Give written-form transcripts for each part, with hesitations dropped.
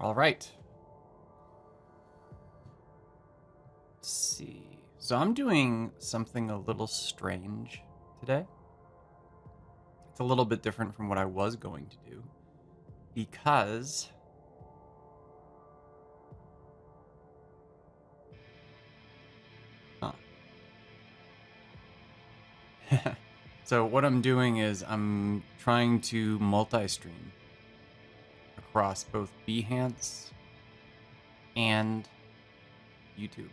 All right. Let's see. So I'm doing something a little strange today. It's a little bit different from what I was going to do because so what I'm doing is I'm trying to multi-stream across both Behance and YouTube.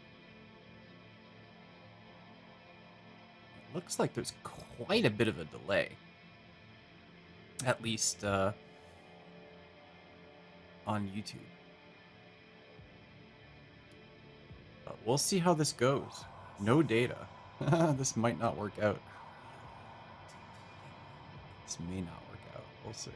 It looks like there's quite a bit of a delay, at least on YouTube. But we'll see how this goes. No data. This might not work out. This may not work out. We'll see.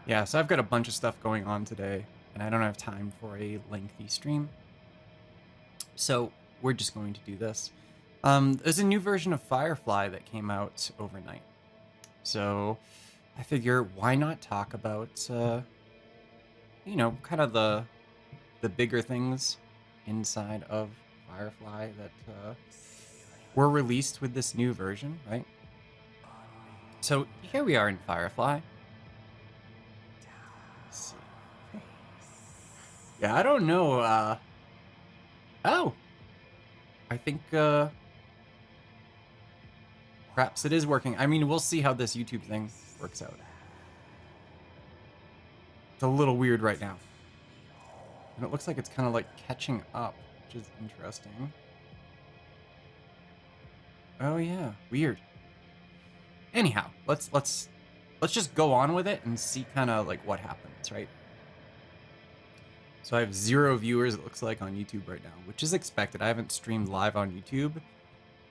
Yeah, so I've got a bunch of stuff going on today, and I don't have time for a lengthy stream. So we're just going to do this. There's a new version of Firefly that came out overnight. So I figure why not talk about, you know, kind of the bigger things inside of Firefly that were released with this new version, right? So here we are in Firefly. Let's see. Yeah, I don't know. Oh, I think perhaps it is working. I mean, we'll see how this YouTube thing works out. It's a little weird right now. And it looks like it's kind of like catching up, which is interesting. Oh yeah, weird. Anyhow, let's just go on with it and see kind of like what happens, right? So I have 0 viewers, it looks like, on YouTube right now, which is expected. I haven't streamed live on YouTube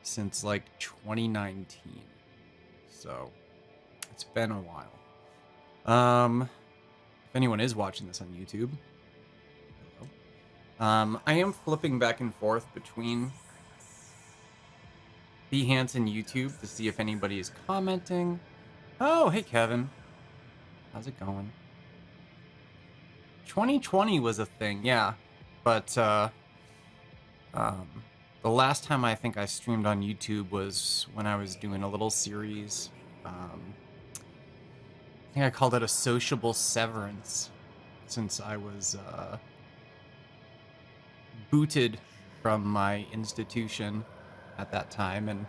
since like 2019. So it's been a while. If anyone is watching this on YouTube, hello. I am flipping back and forth between Behance and YouTube to see if anybody is commenting. Oh, hey Kevin. How's it going? 2020 was a thing, yeah. But the last time I think I streamed on YouTube was when I was doing a little series. I think I called it a sociable severance, since I was booted from my institution at that time and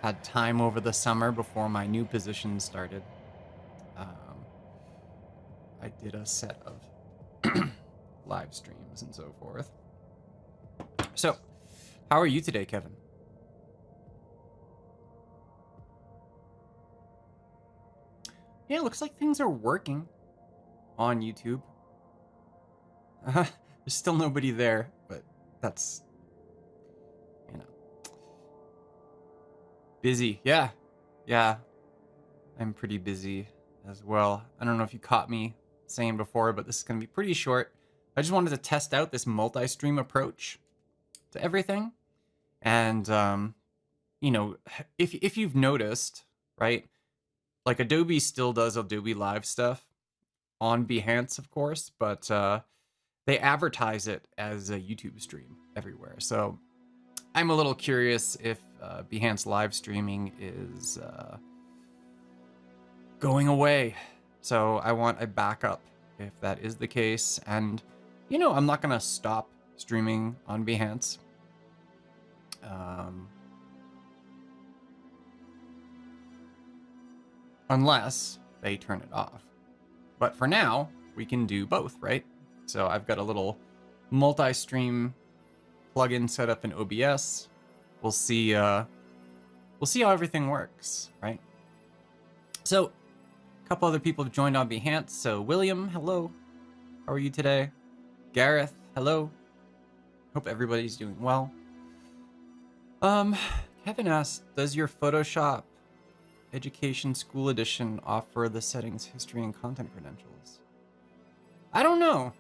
had time over the summer before my new position started. I did a set of live streams and so forth. So, how are you today, Kevin? Yeah, it looks like things are working on YouTube. There's still nobody there, but that's, you know, busy. Yeah, I'm pretty busy as well. I don't know if you caught me saying before, but this is going to be pretty short. I just wanted to test out this multi-stream approach to everything. And, you know, if you've noticed, right, like Adobe still does Adobe Live stuff on Behance, of course, but they advertise it as a YouTube stream everywhere. So I'm a little curious if Behance live streaming is going away. So I want a backup if that is the case. And, you know, I'm not going to stop streaming on Behance. Unless they turn it off. But for now, we can do both, right? So I've got a little multi-stream plugin set up in OBS. We'll see how everything works, right? So a couple other people have joined on Behance. So William, hello. How are you today? Gareth, hello. Hope everybody's doing well. Kevin asked, does your Photoshop Education School Edition offer the settings, history, and content credentials? I don't know.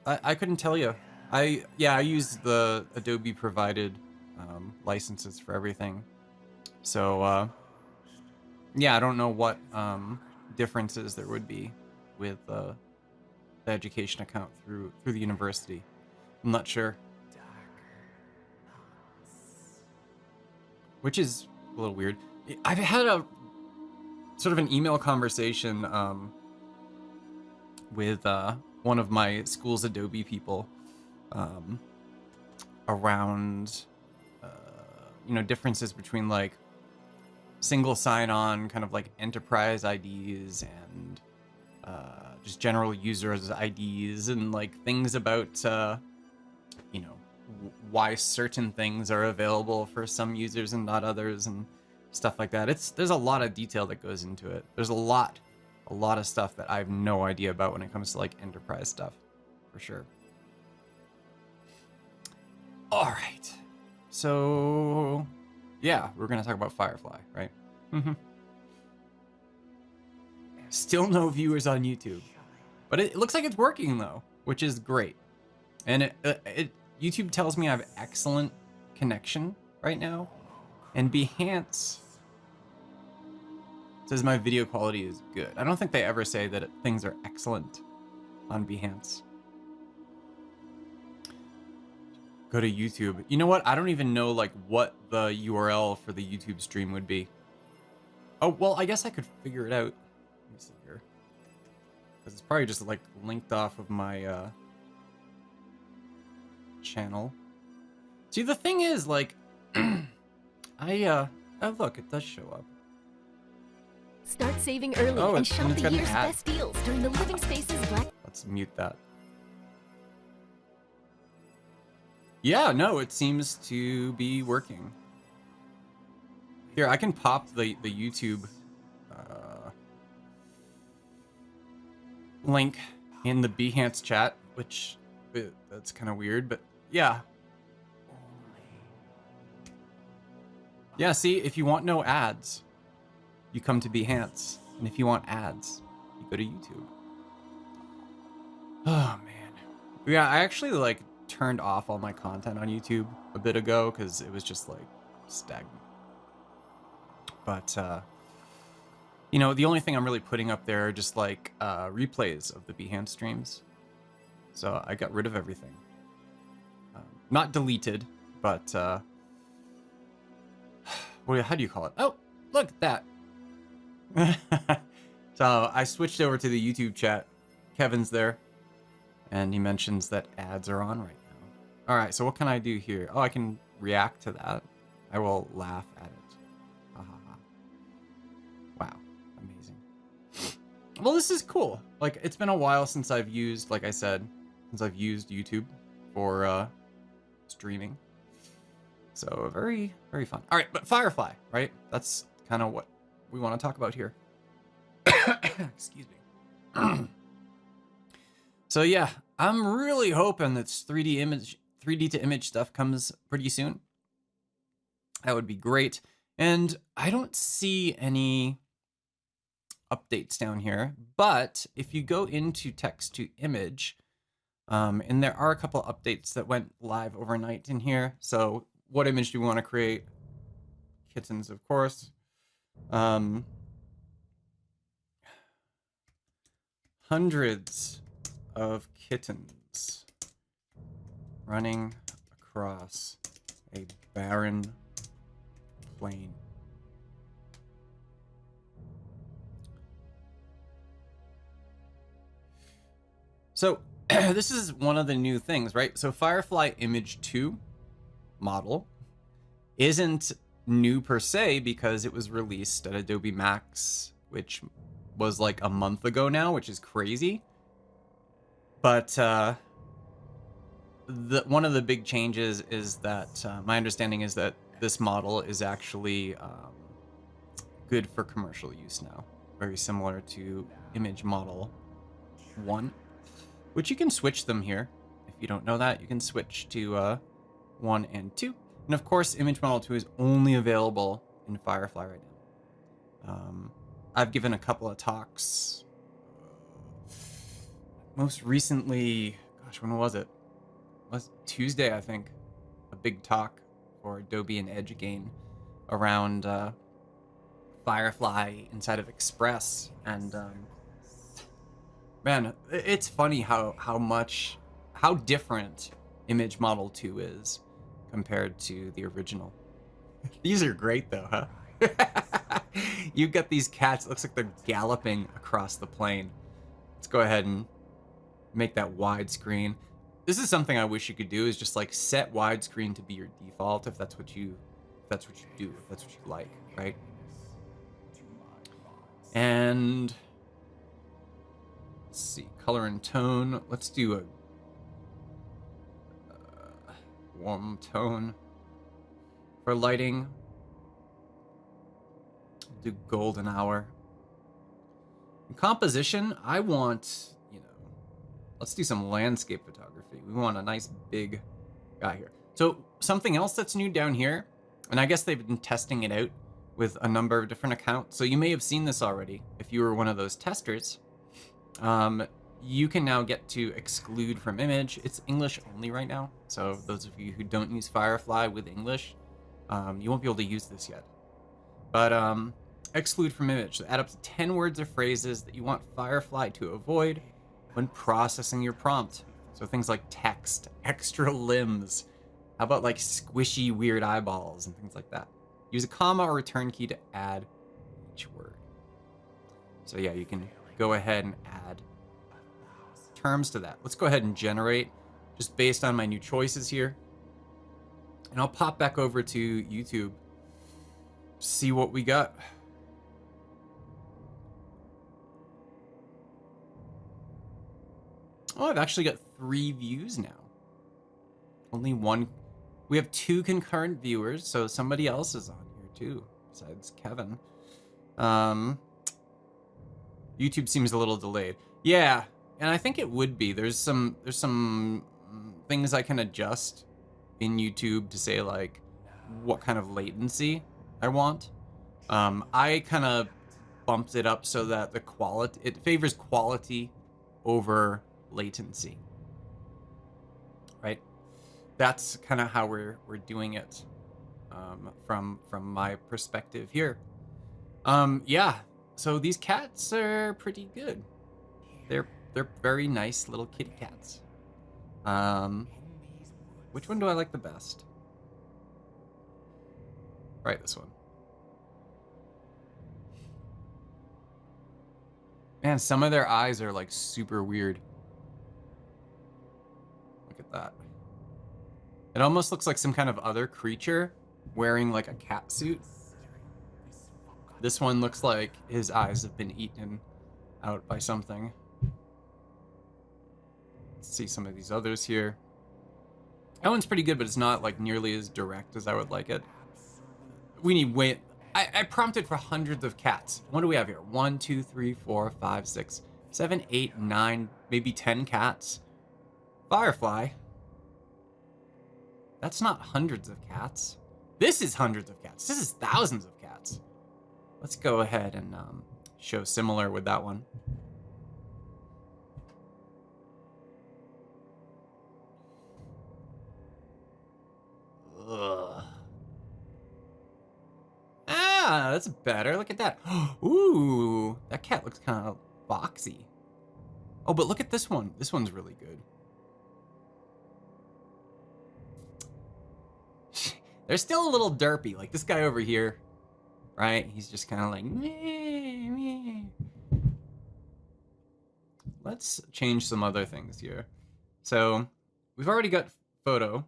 I couldn't tell you. I used the Adobe provided licenses for everything. So yeah, I don't know what differences there would be with the education account through the university. I'm not sure. Which is a little weird. I've had a sort of an email conversation with one of my school's Adobe people around you know, differences between like single sign-on kind of like enterprise IDs and just general users IDs and like things about you know, why certain things are available for some users and not others and stuff like that. There's a lot of detail that goes into it. There's a lot of stuff that I have no idea about when it comes to like enterprise stuff, for sure. All right, so yeah, we're gonna talk about Firefly, right? Still no viewers on YouTube, but it looks like it's working though, which is great. And YouTube tells me I have excellent connection right now, and Behance says my video quality is good. I don't think they ever say that things are excellent on Behance. Go to YouTube. You know what? I don't even know like what the URL for the YouTube stream would be. Oh, well, I guess I could figure it out. Let me see here. Because it's probably just like linked off of my channel. See, the thing is, like, oh, look, it does show up. Start saving early and shop the year's best deals during the Living Spaces Black. Let's mute that. Yeah, no, it seems to be working. Here, I can pop the YouTube link in the Behance chat, which that's kind of weird, but yeah. Yeah, see, if you want no ads, you come to Behance, and if you want ads, you go to YouTube. Oh man, yeah, I actually like turned off all my content on YouTube a bit ago because it was just like stagnant. But you know, the only thing I'm really putting up there are just like replays of the Behance streams. So I got rid of everything. Not deleted, but how do you call it? Oh, look at that. So I switched over to the YouTube chat. Kevin's there, and he mentions that ads are on right now. All right, so what can I do here? Oh, I can react to that. I will laugh at it. Ha ha ha. Wow, amazing. Well, this is cool. Like, it's been a while since I've used, like I said, since I've used YouTube for streaming. So very, very fun. All right, but Firefly, right? That's kind of what we want to talk about here. Excuse me. So yeah, I'm really hoping that 3D to image stuff comes pretty soon. That would be great. And I don't see any updates down here, but if you go into text to image, and there are a couple updates that went live overnight in here. So what image do we want to create? Kittens, of course. Hundreds of kittens running across a barren plain. So this is one of the new things, right? So Firefly Image 2 model isn't new per se because it was released at Adobe Max, which was like a month ago now, which is crazy. But one of the big changes is that my understanding is that this model is actually good for commercial use now. Very similar to Image Model 1, which you can switch them here. If you don't know that, you can switch to 1 and 2. And of course, Image Model 2 is only available in Firefly right now. I've given a couple of talks. Most recently, gosh, when was it? It was Tuesday, I think. A big talk for Adobe and Edge again around Firefly inside of Express, and man, it's funny how different Image Model 2 is compared to the original. These are great though, huh? You've got these cats, it looks like they're galloping across the plane. Let's go ahead and make that widescreen. This is something I wish you could do, is just like set widescreen to be your default if that's what you do, if that's what you like, right? And let's see, color and tone. Let's do a warm tone for lighting. Do golden hour. In composition, I want, let's do some landscape photography. We want a nice big guy here. So something else that's new down here, and I guess they've been testing it out with a number of different accounts. So you may have seen this already if you were one of those testers. You can now get to exclude from image. It's English only right now. So those of you who don't use Firefly with English, you won't be able to use this yet. But exclude from image. So add up to 10 words or phrases that you want Firefly to avoid when processing your prompt. So things like text, extra limbs. How about like squishy weird eyeballs and things like that. Use a comma or return key to add each word. So yeah, you can go ahead and add terms to that. Let's go ahead and generate just based on my new choices here. And I'll pop back over to YouTube, see what we got. Oh, I've actually got 3 views now. Only one. We have 2 concurrent viewers, so somebody else is on here too, besides Kevin. YouTube seems a little delayed. Yeah, and I think it would be. There's some things I can adjust in YouTube to say like what kind of latency I want. I kind of bumped it up so that it favors quality over latency, right? That's kind of how we're doing it from my perspective here. Yeah, so these cats are pretty good. They're very nice little kitty cats. Which one do I like the best? Right, this one. Man, some of their eyes are like super weird. Look at that. It almost looks like some kind of other creature wearing like a cat suit. This one looks like his eyes have been eaten out by something. Let's see some of these others here. That one's pretty good, but it's not like nearly as direct as I would like it. We need way... I prompted for hundreds of cats. What do we have here? 1, 2, 3, 4, 5, 6, 7, 8, 9, maybe 10 cats. Firefly. That's not hundreds of cats. This is hundreds of cats. This is thousands of cats. Let's go ahead and show similar with that one. Ugh. Ah, that's better. Look at that. Ooh, that cat looks kind of boxy. Oh, but look at this one. This one's really good. They're still a little derpy. Like this guy over here, right? He's just kind of like, meh, meh. Let's change some other things here. So we've already got photo.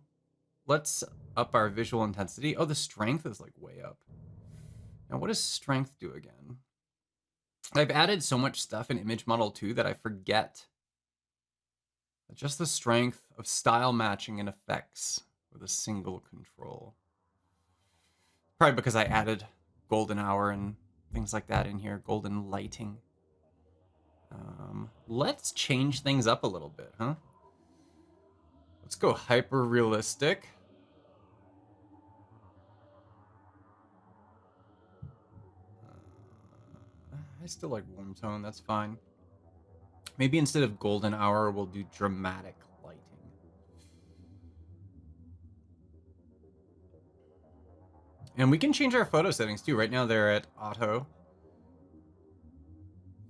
Let's up our visual intensity. Oh, the strength is like way up. Now, what does strength do again? I've added so much stuff in Image Model 2 that I forget that just the strength of style matching and effects with a single control. Probably because I added golden hour and things like that in here, golden lighting. Let's change things up a little bit, huh? Let's go hyper realistic. I still like warm tone, that's fine. Maybe instead of golden hour, we'll do dramatic lighting. And we can change our photo settings too. Right now they're at auto.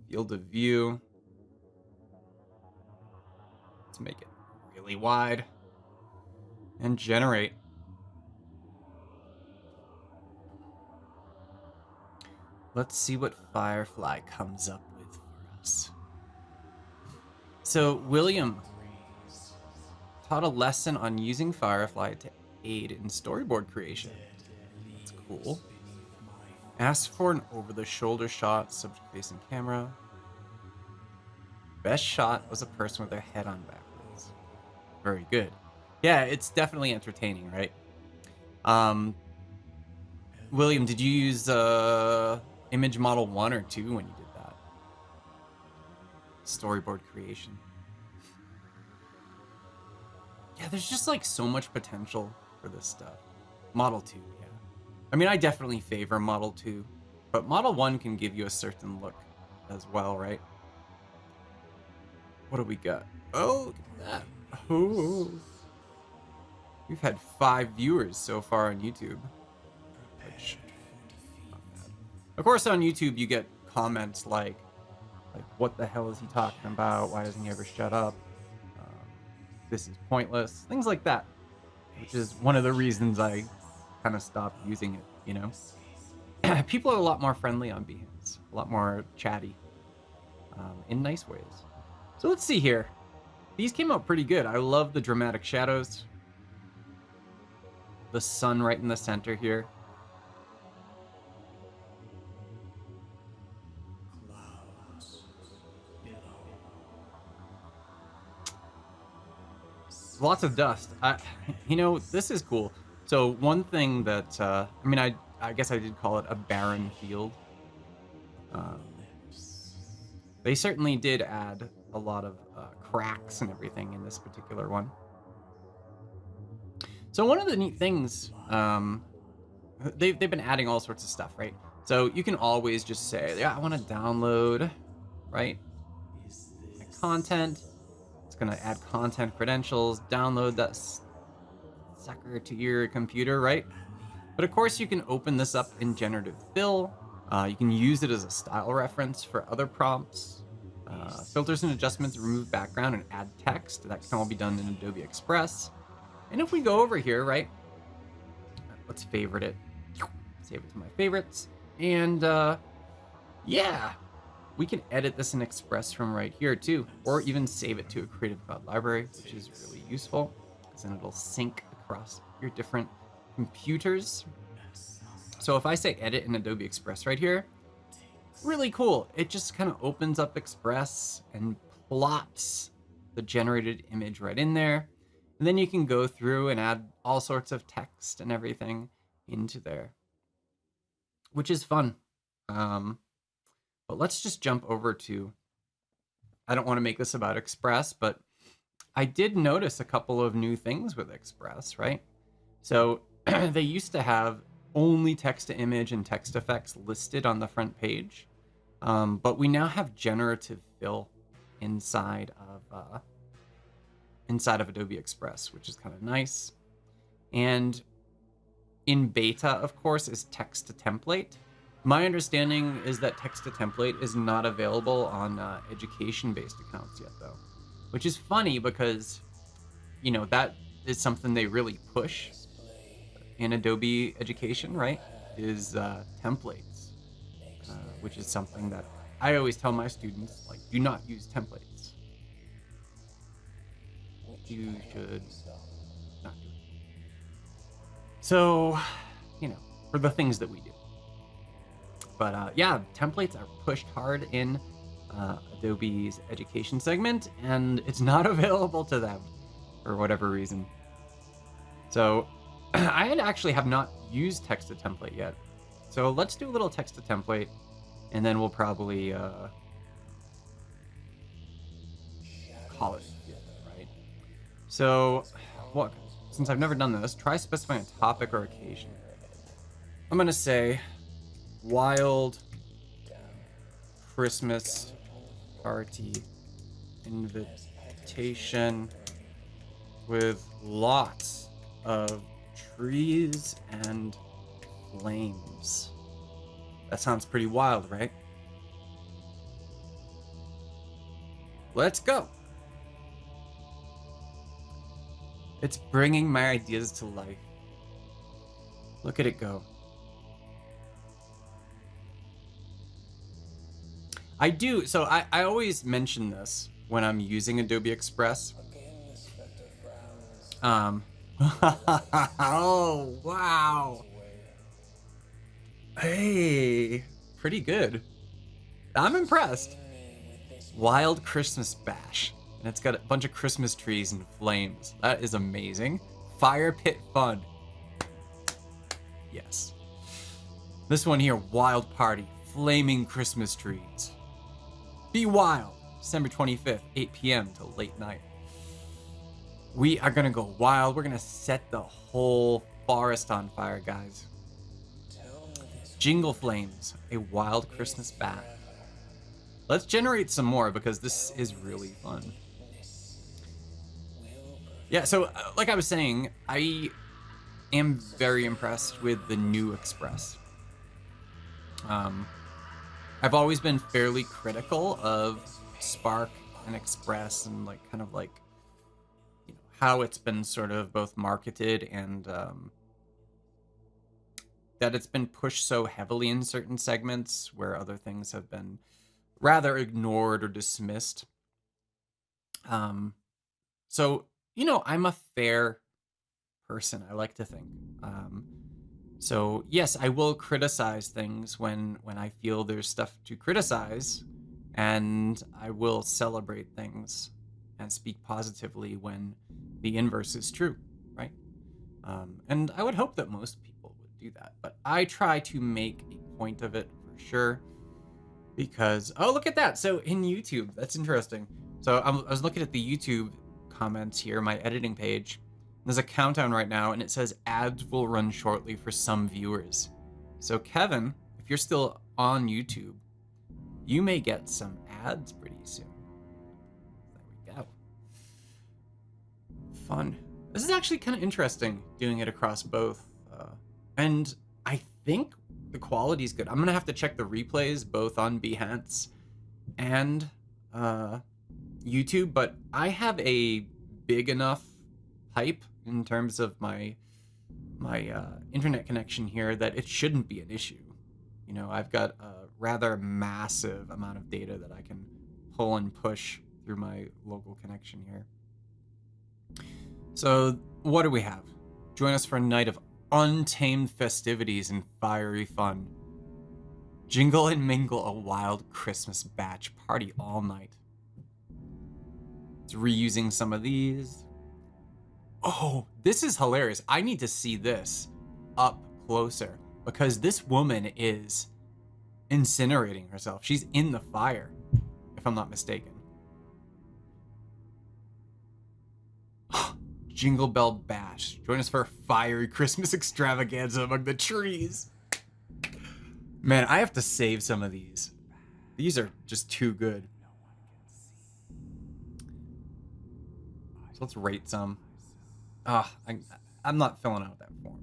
Field of view. Let's make it really wide. And generate. Let's see what Firefly comes up with for us. So William taught a lesson on using Firefly to aid in storyboard creation. That's cool. Asked for an over-the-shoulder shot, subject-facing camera. Best shot was a person with their head on backwards. Very good. Yeah, it's definitely entertaining, right? William, did you use image model 1 or 2 when you did that? Storyboard creation. Yeah, there's just like so much potential for this stuff. Model 2, yeah. I mean, I definitely favor Model 2, but Model 1 can give you a certain look as well, right? What do we got? Oh, look at that. Oh. We've had 5 viewers so far on YouTube. Which, of course, on YouTube, you get comments like, what the hell is he talking about? Why doesn't he ever shut up? This is pointless. Things like that, which is one of the reasons I kind of stopped using it, you know? People are a lot more friendly on Behance, a lot more chatty, in nice ways. So let's see here. These came out pretty good. I love the dramatic shadows. The sun right in the center here. Lots of dust. You know, this is cool. So one thing that, I mean, I guess I did call it a barren field. They certainly did add a lot of cracks and everything in this particular one. So one of the neat things, they've been adding all sorts of stuff, right? So you can always just say, yeah, I want to download, right? My content. It's going to add content credentials, download that sucker to your computer, right? But of course, you can open this up in generative fill. You can use it as a style reference for other prompts. Filters and adjustments, remove background, and add text. That can all be done in Adobe Express. And if we go over here, right, let's favorite it. Save it to my favorites. And yeah, we can edit this in Express from right here too, or even save it to a Creative Cloud library, which is really useful because then it'll sync across your different computers. So if I say edit in Adobe Express right here, really cool. It just kind of opens up Express and plops the generated image right in there. And then you can go through and add all sorts of text and everything into there, which is fun. But let's just jump over to, I don't want to make this about Express, but I did notice a couple of new things with Express, right? So they used to have only text to image and text effects listed on the front page. But we now have generative fill inside of Adobe Express, which is kind of nice. And in beta, of course, is text to template. My understanding is that text to template is not available on education-based accounts yet, though, which is funny because, you know, that is something they really push in Adobe Education, right? Is templates, which is something that I always tell my students, like, do not use templates. You should not do it. So, you know, for the things that we do. But yeah, templates are pushed hard in Adobe's education segment, and it's not available to them for whatever reason. So I actually have not used text to template yet. So let's do a little text to template, and then we'll probably call it good, right? So, look, since I've never done this, try specifying a topic or occasion. I'm gonna say wild Christmas party invitation with lots of trees and flames. That sounds pretty wild, right? Let's go. It's bringing my ideas to life. Look at it go. I do. So I always mention this when I'm using Adobe Express. Oh, wow. Hey, pretty good. I'm impressed. Wild Christmas Bash. And it's got a bunch of Christmas trees and flames. That is amazing. Fire pit fun. Yes. This one here, Wild Party. Flaming Christmas trees. Be wild. December 25th, 8 p.m. till late night. We are gonna go wild. We're gonna set the whole forest on fire, guys. Jingle Flames, a wild Christmas bath. Let's generate some more because this is really fun. Yeah, so like I was saying, I am very impressed with the new Express. I've always been fairly critical of Spark and Express and like kind of like, you know, how it's been sort of both marketed and that it's been pushed so heavily in certain segments where other things have been rather ignored or dismissed. So, you know, I'm a fair person, I like to think. So yes, I will criticize things when I feel there's stuff to criticize, and I will celebrate things and speak positively when the inverse is true, right? And I would hope that most people would do that, but I try to make a point of it for sure. Because, oh, look at that. So in YouTube, that's interesting. So I was looking at the YouTube comments here, my editing page. There's a countdown right now, and it says ads will run shortly for some viewers. So Kevin, if you're still on YouTube, you may get some ads pretty soon. There we go. Fun. This is actually kind of interesting, doing it across both. And I think the quality is good. I'm gonna have to check the replays both on Behance and YouTube, but I have a big enough pipe in terms of my internet connection here that it shouldn't be an issue. You know, I've got a rather massive amount of data that I can pull and push through my local connection here. So what do we have? Join us for a night of untamed festivities and fiery fun. Jingle and mingle, a wild Christmas batch party all night. It's reusing some of these. Oh, this is hilarious. I need to see this up closer because this woman is incinerating herself. She's in the fire, if I'm not mistaken. Jingle Bell Bash. Join us for a fiery Christmas extravaganza among the trees. Man, I have to save some of these. These are just too good. So let's rate some. I'm not filling out that form.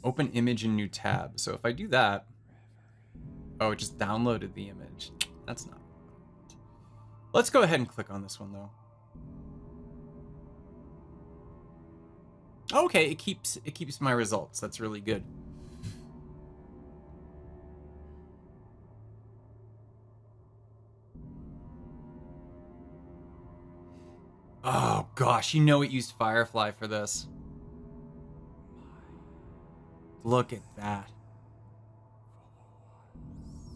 Open image in new tab. So if I do that, oh, it just downloaded the image. That's not. Let's go ahead and click on this one though. Okay, it keeps my results. That's really good. Oh gosh, you know it used Firefly for this. Look at that.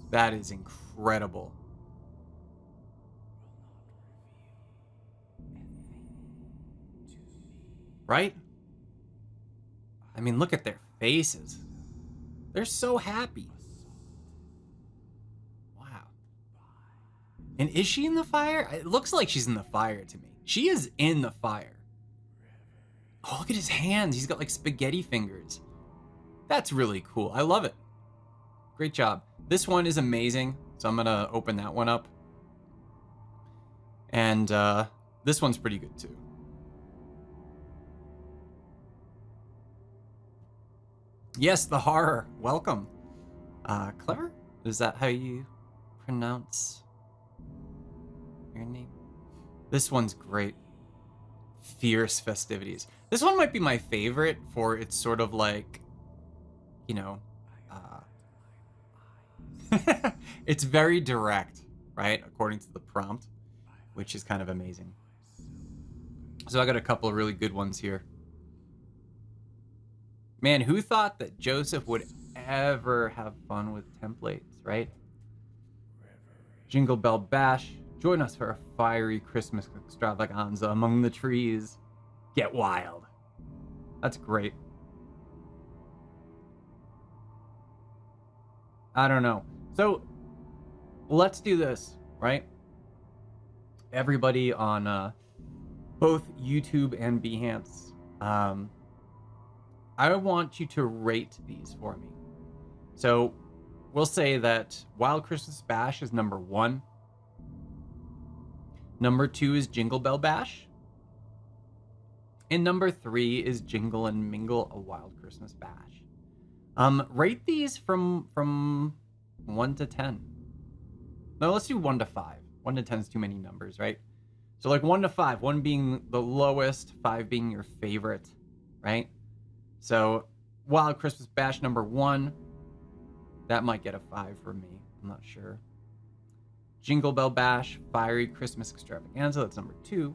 That is incredible. Right? I mean, look at their faces. They're so happy. Wow. And is she in the fire? It looks like she's in the fire to me. She is in the fire. Oh, look at his hands. He's got like spaghetti fingers. That's really cool. I love it. Great job. This one is amazing. So I'm going to open that one up. And this one's pretty good too. Yes, the horror. Welcome. Clever? Is that how you pronounce your name? This one's great. Fierce festivities. This one might be my favorite for its sort of like, you know, it's very direct, right? According to the prompt, which is kind of amazing. So I got a couple of really good ones here. Man, who thought that Joseph would ever have fun with templates, right? Jingle Bell Bash. Join us for a fiery Christmas extravaganza among the trees. Get wild. That's great. I don't know. So let's do this, right? Everybody on both YouTube and Behance. I want you to rate these for me. So we'll say that Wild Christmas Bash is number 1. Number 2 is Jingle Bell Bash. And number 3 is Jingle and Mingle, a Wild Christmas Bash. Rate these from 1 to 10. No, let's do 1 to 5. 1 to 10 is too many numbers, right? So like 1 to 5, 1 being the lowest, 5 being your favorite, right? So Wild Christmas Bash number 1, that might get a 5 for me. I'm not sure. Jingle Bell Bash, Fiery Christmas Extravaganza, that's number 2.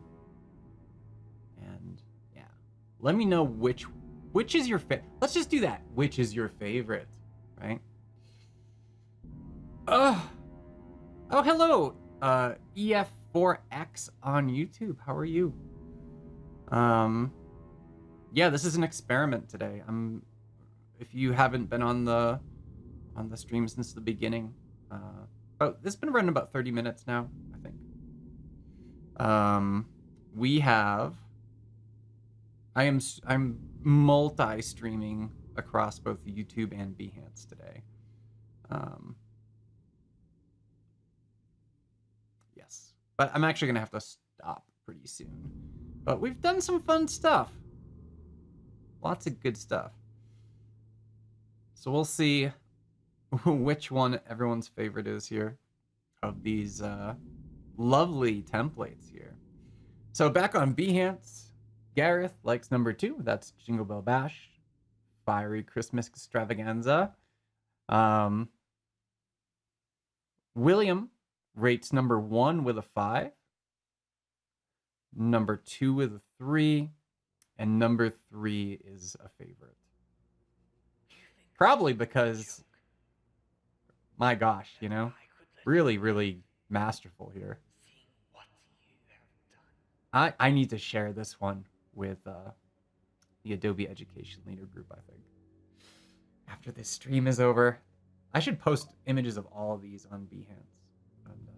And yeah, let me know which is your favorite. Let's just do that. Which is your favorite, right? Oh, hello, EF4X on YouTube. How are you? Yeah, this is an experiment today. If you haven't been on the stream since the beginning, this has been running about 30 minutes now, I think. I'm multi-streaming across both YouTube and Behance today. Yes, but I'm actually gonna have to stop pretty soon. But we've done some fun stuff. Lots of good stuff. So we'll see which one everyone's favorite is here of these lovely templates here. So back on Behance, Gareth likes number 2. That's Jingle Bell Bash, Fiery Christmas Extravaganza. William rates number 1 with a 5, number 2 with a 3, and number 3 is a favorite. Probably because, my gosh, you know, really, really masterful here. I need to share this one with the Adobe Education Leader group, I think. After this stream is over, I should post images of all of these on Behance. And,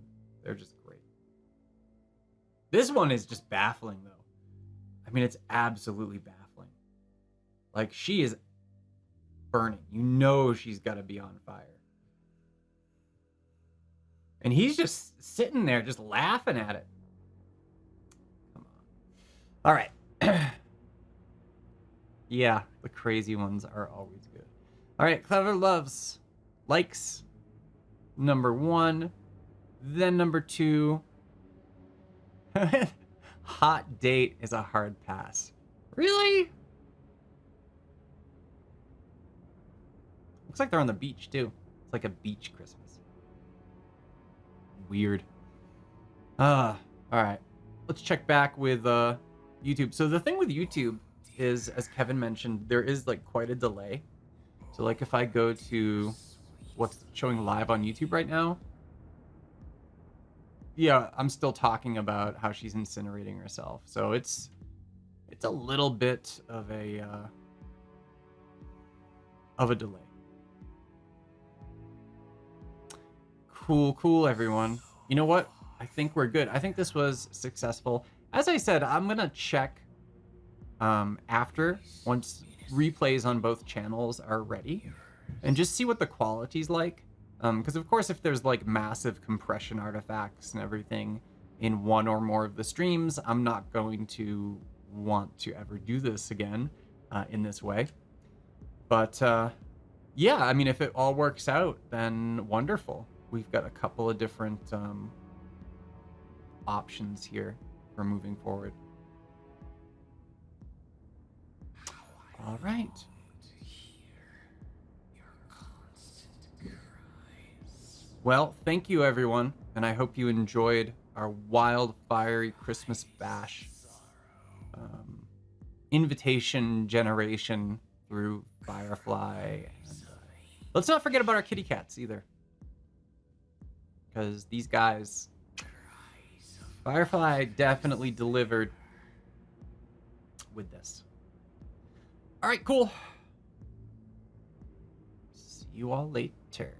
they're just great. This one is just baffling, though. I mean, it's absolutely baffling. Like, she is burning. You know she's got to be on fire. And he's just sitting there, just laughing at it. Come on. All right. Yeah, the crazy ones are always good. All right, Clever Loves likes number 1, then number 2. Hot date is a hard pass. Really? Looks like they're on the beach too. It's like a beach Christmas. Weird. All right. Let's check back with YouTube. So the thing with YouTube is, as Kevin mentioned, there is like quite a delay. So like if I go to what's showing live on YouTube right now, yeah, I'm still talking about how she's incinerating herself. So it's a little bit of a delay. Cool, everyone. You know what? I think we're good. I think this was successful. As I said, I'm gonna check after, once replays on both channels are ready, and just see what the quality's like. Because of course, if there's like massive compression artifacts and everything in one or more of the streams, I'm not going to want to ever do this again in this way. But yeah, I mean, if it all works out, then wonderful. We've got a couple of different options here for moving forward. All right. Well, thank you, everyone, and I hope you enjoyed our wild, fiery Christmas bash invitation generation through Firefly. And, let's not forget about our kitty cats either, because these guys, Firefly definitely delivered with this. All right, cool. See you all later.